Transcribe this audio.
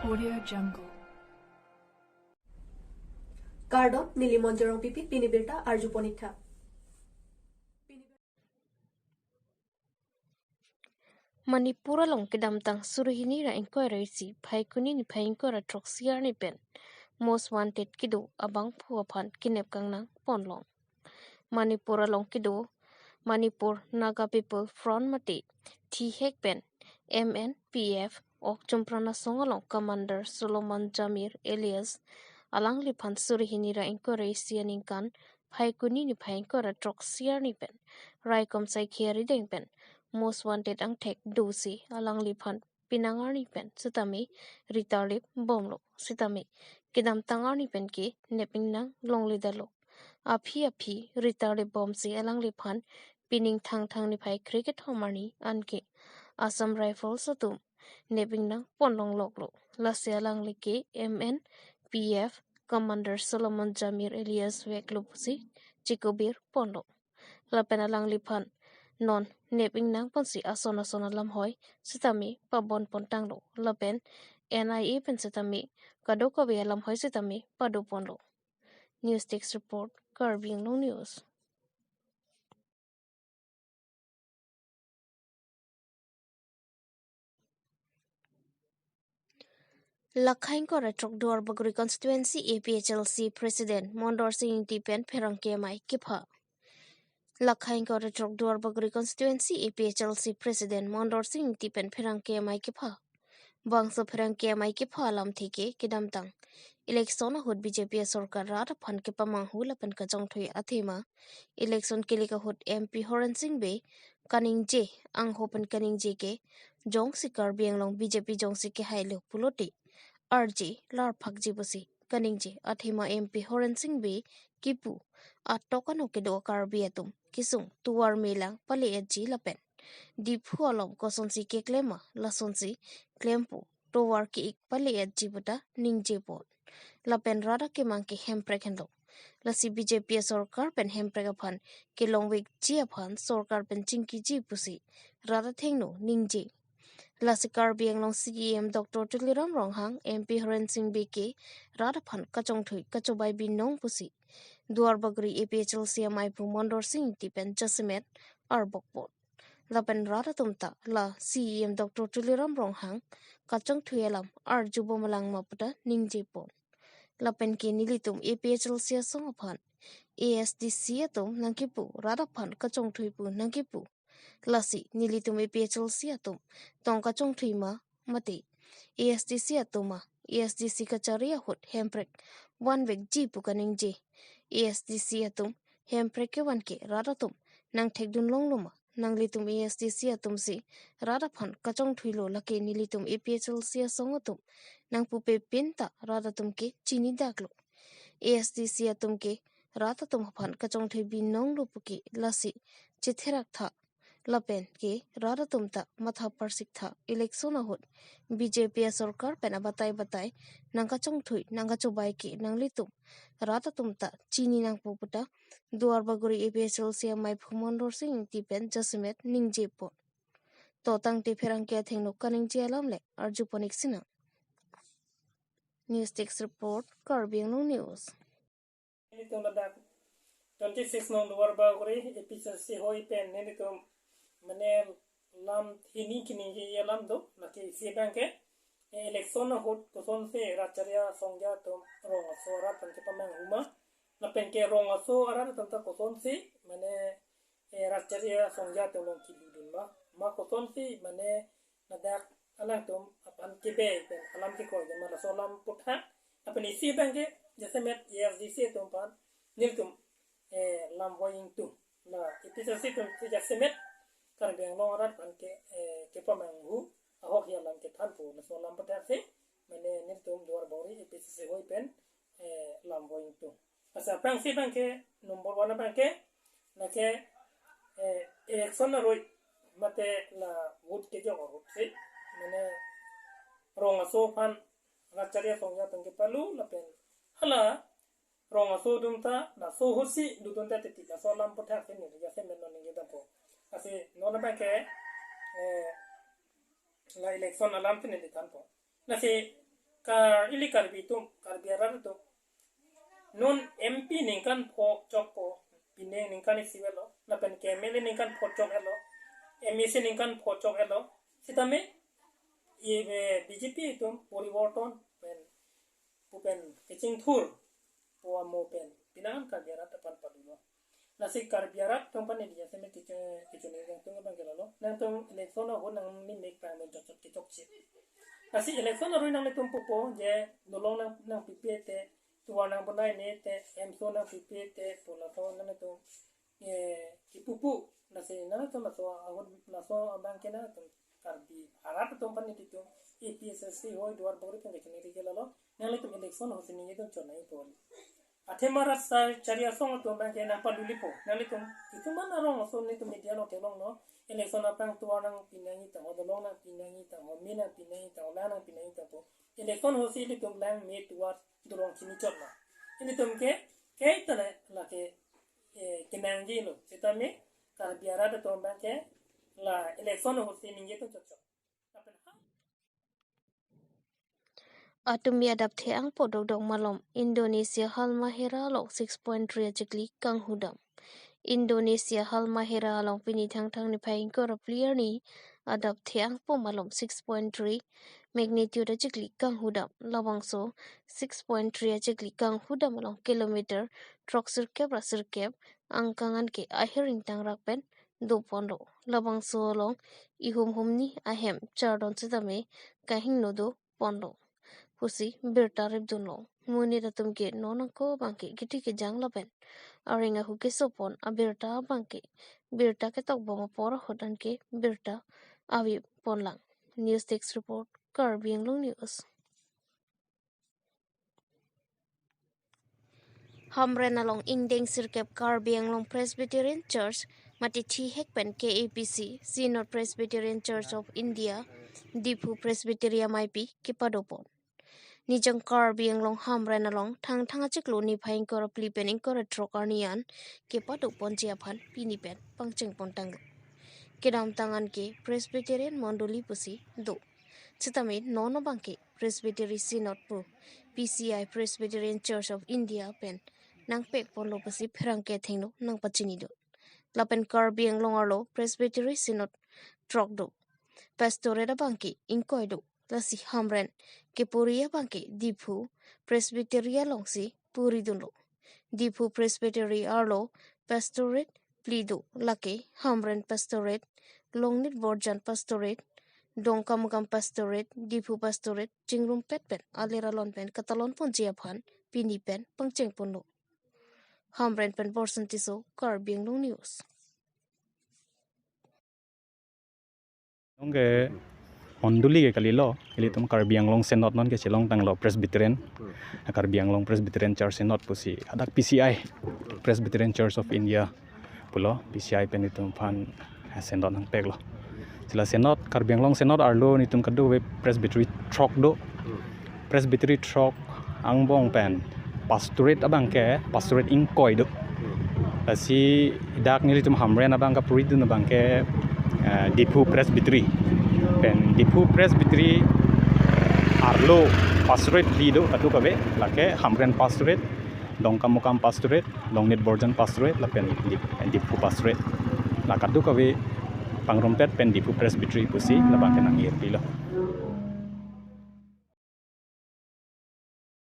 Audio Jungle. Kardo nili monjerong pipi pinibirta arju ponitha. Manipura long kedamtang suruhini ra inquiry si phai kuni ni phai inquiry troxiar ni pen most wanted kido abang phuaphan kinep kangnang ponlong Manipura long kido Manipur Naga People Front mate thi hek pen MNPF ok chumprana songalong Commander Solomon Jamir alias alang liphan suruhini ra inquiry sianing kan phai kuni ni phai inquiry troxiar ni pen raikom sai khiari deng pen most wanted ang tek dosi alang liphan pinangarni pen sitami ritalip bomlo sitami kidam tangarni pen ke neping nang longli dalo api ritalip bom si alang liphan pining thang ni phai cricket homarni anke Assam Rifles satum neping nang ponlong loklo lase alang leke MNPF Commander Solomon Jamir alias Weklupusi Chikobir ponlo lapen alang liphan non neping nang ponsi asona lam hoy sitami pabon pontang lo lapen NIA pen sitami kadoko be lam hoy sitami padu ponlo News Text Report Karbi Anglong News Lakhain ko retrok duar baguri constituency APHLC President Mondor Singh Tipen Pherang KMI Kipha Lakhain ko retrok duar baguri constituency APHLC President Mondor Singh Tipen Pherang KMI Kipha Bangso Pherang KMI Kipha lam theke kidamtang election hut BJP sarkar rat phan ke pamang hula pen ka jongthoi athema election kelika hut MP Horan Singh be kaning je ang hopen kaning je ke jong si Karbi Anglong BJP jong si ke hailo puloti RJ lar phakji busi kaning je athema MP Horan Singh be kipu atokano ke do Karbi atum kisung tuwar melang pale eji lapen Diphu alom kosonsi ke klema lasonsi klempu towar ki ik pale eji buta ningje pot lapen rada ke mang ke hemprek hendo lasi BJP sarkar pen hemprek aphan ke longwek ji aphan sarkar pen chingki ji pusi rada thengno ningje lasi Karbi Anglong CEM Dr. Tuliram Ronghang MP Horan Singh BK rada phan kachong thui kachobai bin nong pusi duar bagri APHLC amai Mondor Singh Tipen Jasimet arbokpot lapen rada tumta la CEM Dr. Tuliram Ronghang kachong thui alam arjubo malang maputa ningje pon lapen ke nilitum APHLC song aphan ASDC atum nangkipu rada phan kachong thui pu nangkipu lasi nilitum APHLC atum tong kachong thui ma mate ASDC atuma ASDC kacharia hut hemprek one week ji pu kaning je ASDC atum hemprek ke wan ke rada tum nang thekdun longluma nang litum ASDC atum si rada phan kachong thui lo lake nilitum APHLC song atum nang pupe pinta rada tum ke chini daklo ASDC atum ke rada tum phan kachong thui bin nong lo puki lasi chitherak tha lapen ke rada tum ta matha parsik tha election ahut BJP sarkar pena batai nang kachong thui nang kachobai ke nang litum rada tum ta chini nang puputa duar baguri APHLC mai Mondor Singh Tipen Jasimet ningje po to tang te pherang ke thengno kaning je alam le arju ponik sina News Text Report Karbi Anglong News 26 nong duar baguri APHLC hoi pen nenitum mane lam thini kini ye lam do laki si banke election hot koson se racharia songja to ronga sora tanke pamang huma na penke ronga so ara tanta koson se mane racharia songja to long kiludin ma koson se mane nadak alang tum apan kibe pen alam ki ko jama la solam putha apani si banke jasemet YFDC tum pan niltum lam hoing tu na APHLC tum jasemet Karbi Anglong arat panke ke pamanghu ahok ya lam ke thanpu na so lam pata se mane nirtum duar bori APHLC hoi pen lam hoing tu asa pang si banke number 1 banke na ke election na roi mate la vote ke jo ho se mane ronga so pan racharia songya tangke palu la pen hala ronga so dumta na so hosi dudonta teti la so lam pata se ni ya se men no ninge da po Asi nona banke la election alam tene di tanpo. Nasi kar ili karbi tum karbi arar tu non MP ningkan po choko pine ningkan isiwelo na pen kemele ningkan po chok elo MEC ningkan po chok elo sitame ye BJP tum poriborton pen pupen kecing thur po amo pen pinakan karbi arar tapan padulo nasi karbi arar tum pan dia seme kichune yang tung bang kelalo nang tum election ho nang min mek pa mon chok chok chip nasi election ro nang tum popo je nolong nang pipete tuwa nang bonai ne te emso nang pipete pola to nang tum kipupu nasi nang tum so agon naso abang kena tum karbi arar tum pan itu APSC hoi duar bori pen kichune ri kelalo nang tum election ho sini tum chonai pol Athe mara sa charia song to bang ke na paluli po nali tum itu mana rong so ni tum media no telong no election apang tuwa nang pinangi ta odolong nang pinangi ta mina pinangi ta ola nang pinangi ta po election ho si li tum lang me tuwa dorong chini chot na ini tum ke ta la ke kinangi lo setame kar biara da to bang ke la election ho si ninge to chot Atumia dap theang podok dok malom Indonesia hal mahera lok 6.3 jekli kang hudam. Indonesia hal mahera long pini thang ni phaing ko player ni adap theang po malom 6.3 magnitude jekli kang hudam lawang so 6.3 jekli kang hudam long kilometer trok sirkep rasirkep angkangan ke ahiring tang rakpen do pondo lawang so long ihum humni ahem chardon sidame kahing nodo pondo Pusi birta ribduno muni datum ke nonako bangke giti ke jang laben aringa huke sopon abirta bangke birta ke tok boma pora hodan ke birta avi ponlang news text report Karbi Anglong news Hamren along ingdeng sirkep Karbi Anglong Presbyterian Church mati thi hekpen KAPC Synod Presbyterian Church of India Dipu Presbyteria maipi kipadopon Nijang Karbi Anglong Hamren along thang achiklo ni phaing kor plipen ing kor trokarnian ke padu ponjiaphan pinipen pangcheng pontang kedam tangan ke Presbyterian mondoli pusi do chitame nono bangke Presbytery Synod pu PCI Presbyterian Church of India pen nang pek ponlo pusi pherang ke thengno nang pachini do lapen Karbi Anglong arlo Presbytery Synod trok do pastoreda bangke ingkoi do lasi hamren ke puria bangke dipu presbyteria longsi puri dunlo dipu presbytery arlo pastorate plido lake hamren pastorate longnit borjan pastorate dongkamgam pastorate dipu pastorate chingrum petpen alera lonpen katalon ponjia phan pini pen pangcheng ponlo hamren pen borsantiso Karbi Anglong news Nongke onduli ke kalilo kali tum Karbi Anglong Synod non ke chilong tanglo Presbyterian Karbi Anglong Presbyterian Church Synod pusi adak PCI Presbyterian Church of India pulo PCI penitum fan Synod nang peglo sila Synod Karbi Anglong Synod arlo nitum kadu we Presbytery trok do Presbytery trok angbong pen pastorate abang ke pastorate ingkoi do asi dak nilitum hamren abang ka puridun abang ke Dipu Presbytery pen Dipu Presbytery arlo pastorate lido katu kabe lake hamren pastorate dongkamukam pastorate longnit borjan pastorate la pen Dipu pastorate la katu kabe pangrompet pen Dipu Presbytery pusi la bangke nangir pilo